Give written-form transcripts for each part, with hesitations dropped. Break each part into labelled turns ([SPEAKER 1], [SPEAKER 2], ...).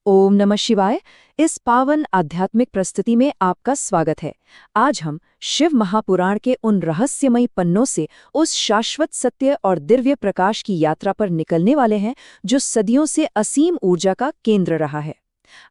[SPEAKER 1] ओम नमः शिवाय। इस पावन आध्यात्मिक प्रस्तुति में आपका स्वागत है। आज हम शिव महापुराण के उन रहस्यमयी पन्नों से उस शाश्वत सत्य और दिव्य प्रकाश की यात्रा पर निकलने वाले हैं जो सदियों से असीम ऊर्जा का केंद्र रहा है।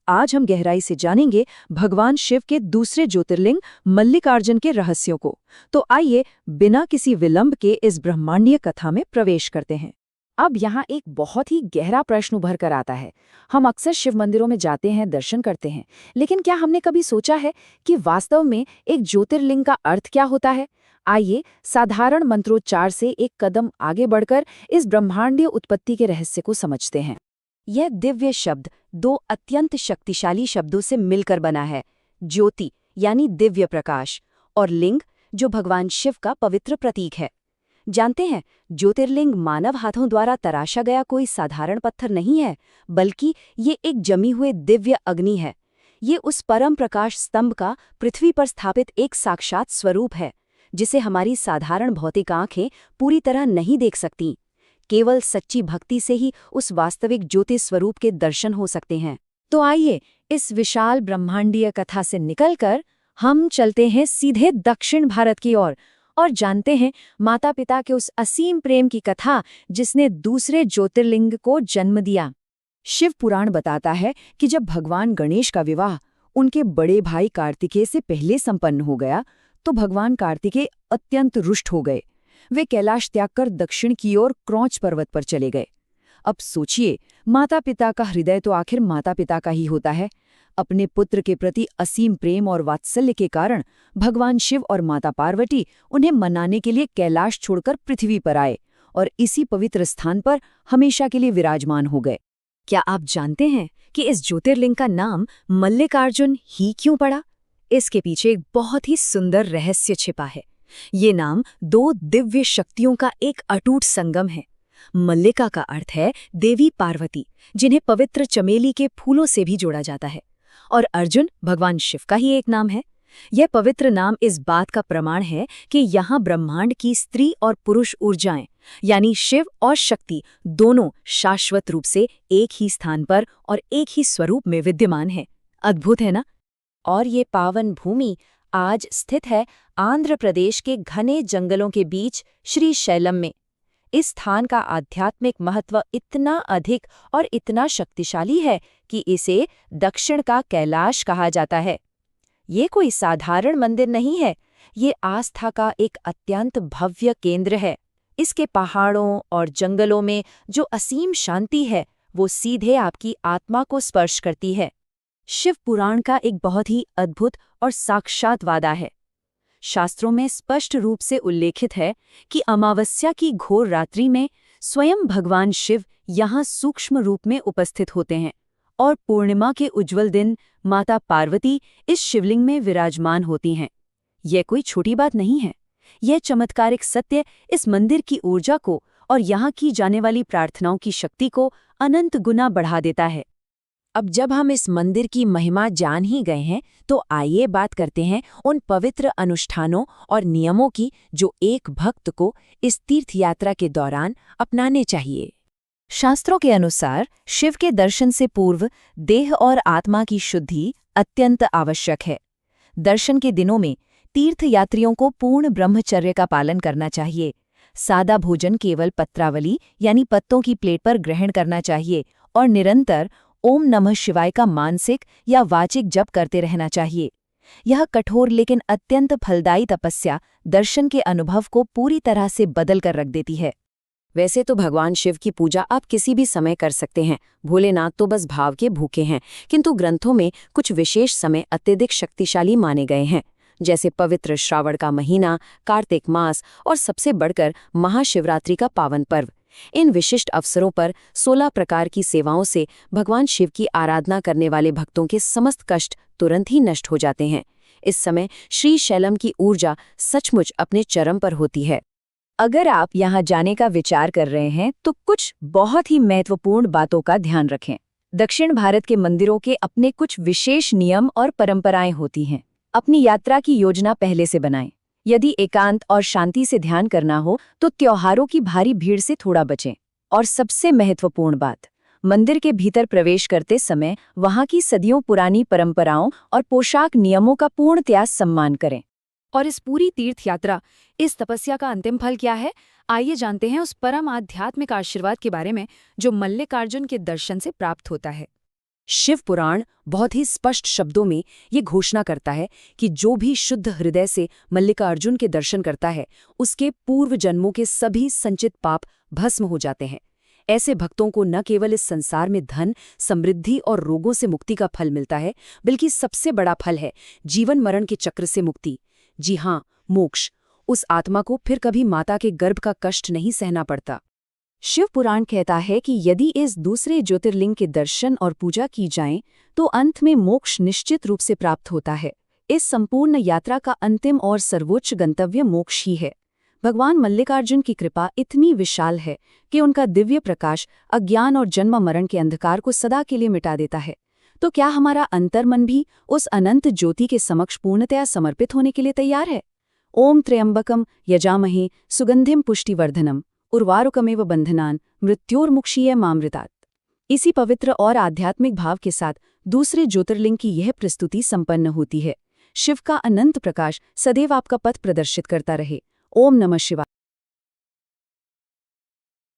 [SPEAKER 1] आज हम गहराई से जानेंगे भगवान शिव के दूसरे ज्योतिर्लिंग मल्लिकार्जुन के रहस्यों को। तो आइए बिना किसी विलंब के इस ब्रह्मांडीय कथा में प्रवेश करते हैं।
[SPEAKER 2] अब यहाँ एक बहुत ही गहरा प्रश्न उभर कर आता है। हम अक्सर शिव मंदिरों में जाते हैं, दर्शन करते हैं, लेकिन क्या हमने कभी सोचा है कि वास्तव में एक ज्योतिर्लिंग का अर्थ क्या होता है? आइए साधारण मंत्रोच्चार से एक कदम आगे बढ़कर इस ब्रह्मांडीय उत्पत्ति के रहस्य को समझते हैं।
[SPEAKER 1] यह दिव्य शब्द दो अत्यंत शक्तिशाली शब्दों से मिलकर बना है, ज्योति यानी दिव्य प्रकाश और लिंग जो भगवान शिव का पवित्र प्रतीक है। जानते हैं, ज्योतिर्लिंग मानव हाथों द्वारा तराशा गया कोई साधारण पत्थर नहीं है, बल्कि ये एक जमी हुए दिव्य अग्नि है। ये उस परम प्रकाश स्तंभ का पृथ्वी पर स्थापित एक साक्षात स्वरूप है, जिसे हमारी साधारण भौतिक आंखें पूरी तरह नहीं देख सकती। केवल सच्ची भक्ति से ही उस वास्तविक ज्योति स्वरूप के दर्शन हो सकते हैं।
[SPEAKER 2] तो आइए इस विशाल ब्रह्मांडीय कथा से निकलकर हम चलते हैं सीधे दक्षिण भारत की ओर और जानते हैं माता पिता के उस असीम प्रेम की कथा जिसने दूसरे ज्योतिर्लिंग को जन्म दिया। शिव पुराण बताता है कि जब भगवान गणेश का विवाह उनके बड़े भाई कार्तिकेय से पहले संपन्न हो गया, तो भगवान कार्तिकेय अत्यंत रुष्ट हो गए। वे कैलाश त्याग कर दक्षिण की ओर क्रौंच पर्वत पर चले गए। अब सोचिए, माता पिता का हृदय तो आखिर माता पिता का ही होता है। अपने पुत्र के प्रति असीम प्रेम और वात्सल्य के कारण भगवान शिव और माता पार्वती उन्हें मनाने के लिए कैलाश छोड़कर पृथ्वी पर आए और इसी पवित्र स्थान पर हमेशा के लिए विराजमान हो गए।
[SPEAKER 1] क्या आप जानते हैं कि इस ज्योतिर्लिंग का नाम मल्लिकार्जुन ही क्यों पड़ा? इसके पीछे एक बहुत ही सुंदर रहस्य छिपा है। ये नाम दो दिव्य शक्तियों का एक अटूट संगम है। मल्लिका का अर्थ है देवी पार्वती, जिन्हें पवित्र चमेली के फूलों से भी जोड़ा जाता है, और अर्जुन भगवान शिव का ही एक नाम है। यह पवित्र नाम इस बात का प्रमाण है कि यहाँ ब्रह्मांड की स्त्री और पुरुष ऊर्जाएं यानी शिव और शक्ति दोनों शाश्वत रूप से एक ही स्थान पर और एक ही स्वरूप में विद्यमान है। अद्भुत है ना? और ये पावन भूमि आज स्थित है आंध्र प्रदेश के घने जंगलों के बीच श्रीशैलम में। इस स्थान का आध्यात्मिक महत्व इतना अधिक और इतना शक्तिशाली है कि इसे दक्षिण का कैलाश कहा जाता है। ये कोई साधारण मंदिर नहीं है, ये आस्था का एक अत्यंत भव्य केंद्र है। इसके पहाड़ों और जंगलों में जो असीम शांति है, वो सीधे आपकी आत्मा को स्पर्श करती है। शिव पुराण का एक बहुत ही अद्भुत और साक्षात वादा है। शास्त्रों में स्पष्ट रूप से उल्लेखित है कि अमावस्या की घोर रात्रि में स्वयं भगवान शिव यहाँ सूक्ष्म रूप में उपस्थित होते हैं और पूर्णिमा के उज्ज्वल दिन माता पार्वती इस शिवलिंग में विराजमान होती हैं। यह कोई छोटी बात नहीं है। यह चमत्कारिक सत्य इस मंदिर की ऊर्जा को और यहाँ की जाने वाली प्रार्थनाओं की शक्ति को अनंत गुना बढ़ा देता है। अब जब हम इस मंदिर की महिमा जान ही गए हैं, तो आइए बात करते हैं उन पवित्र अनुष्ठानों और नियमों की जो एक भक्त को इस तीर्थ यात्रा के दौरान अपनाने चाहिए। शास्त्रों के अनुसार शिव के दर्शन से पूर्व देह और आत्मा की शुद्धि अत्यंत आवश्यक है। दर्शन के दिनों में तीर्थयात्रियों को पूर्ण ब्रह्मचर्य का पालन करना चाहिए। सादा भोजन केवल पत्रावली यानी पत्तों की प्लेट पर ग्रहण करना चाहिए और निरंतर ओम नमः शिवाय का मानसिक या वाचिक जप करते रहना चाहिए। यह कठोर लेकिन अत्यंत फलदायी तपस्या दर्शन के अनुभव को पूरी तरह से बदल कर रख देती है। वैसे तो भगवान शिव की पूजा आप किसी भी समय कर सकते हैं, भोलेनाथ तो बस भाव के भूखे हैं, किंतु ग्रंथों में कुछ विशेष समय अत्यधिक शक्तिशाली माने गए हैं, जैसे पवित्र श्रावण का महीना, कार्तिक मास और सबसे बढ़कर महाशिवरात्रि का पावन पर्व। इन विशिष्ट अवसरों पर 16 प्रकार की सेवाओं से भगवान शिव की आराधना करने वाले भक्तों के समस्त कष्ट तुरंत ही नष्ट हो जाते हैं। इस समय श्रीशैलम की ऊर्जा सचमुच अपने चरम पर होती है। अगर आप यहाँ जाने का विचार कर रहे हैं, तो कुछ बहुत ही महत्वपूर्ण बातों का ध्यान रखें। दक्षिण भारत के मंदिरों के अपने कुछ विशेष नियम और परंपराएं होती हैं। अपनी यात्रा की योजना पहले से बनाएं। यदि एकांत और शांति से ध्यान करना हो, तो त्योहारों की भारी भीड़ से थोड़ा बचें। और सबसे महत्वपूर्ण बात,
[SPEAKER 2] मंदिर के भीतर प्रवेश करते समय वहां की सदियों पुरानी परंपराओं और पोशाक नियमों का पूर्णतया सम्मान करें।
[SPEAKER 1] और इस पूरी तीर्थ यात्रा, इस तपस्या का अंतिम फल क्या है? आइए जानते हैं उस परम आध्यात्मिक आशीर्वाद के बारे में जो मल्लिकार्जुन के दर्शन से प्राप्त होता है।
[SPEAKER 2] शिव पुराण बहुत ही स्पष्ट शब्दों में ये घोषणा करता है कि जो भी शुद्ध हृदय से मल्लिकार्जुन के दर्शन करता है, उसके पूर्व जन्मों के सभी संचित पाप भस्म हो जाते हैं। ऐसे भक्तों को न केवल इस संसार में धन, समृद्धि और रोगों से मुक्ति का फल मिलता है, बल्कि सबसे बड़ा फल है जीवन मरण के चक्र से मुक्ति। जी हाँ, मोक्ष। उस आत्मा को फिर कभी माता के गर्भ का कष्ट नहीं सहना पड़ता। शिव पुराण कहता है कि यदि इस दूसरे ज्योतिर्लिंग के दर्शन और पूजा की जाए तो अंत में मोक्ष निश्चित रूप से प्राप्त होता है। इस संपूर्ण यात्रा का अंतिम और सर्वोच्च गंतव्य मोक्ष ही है। भगवान मल्लिकार्जुन की कृपा इतनी विशाल है कि उनका दिव्य प्रकाश अज्ञान और जन्म मरण के अंधकार को सदा के लिए मिटा देता है। तो क्या हमारा अंतर्मन भी उस अनंत ज्योति के समक्ष पूर्णतया समर्पित होने के लिए तैयार है? ओम त्र्यंबकम यजामहे सुगंधिम पुष्टिवर्धनम उर्वारुकमेव बंधनान मृत्योर्मुक्षीय मामृतात्। इसी पवित्र और आध्यात्मिक भाव के साथ दूसरे ज्योतिर्लिंग की यह प्रस्तुति संपन्न होती है। शिव का अनंत प्रकाश सदैव आपका पथ प्रदर्शित करता रहे। ओम नमः शिवाय।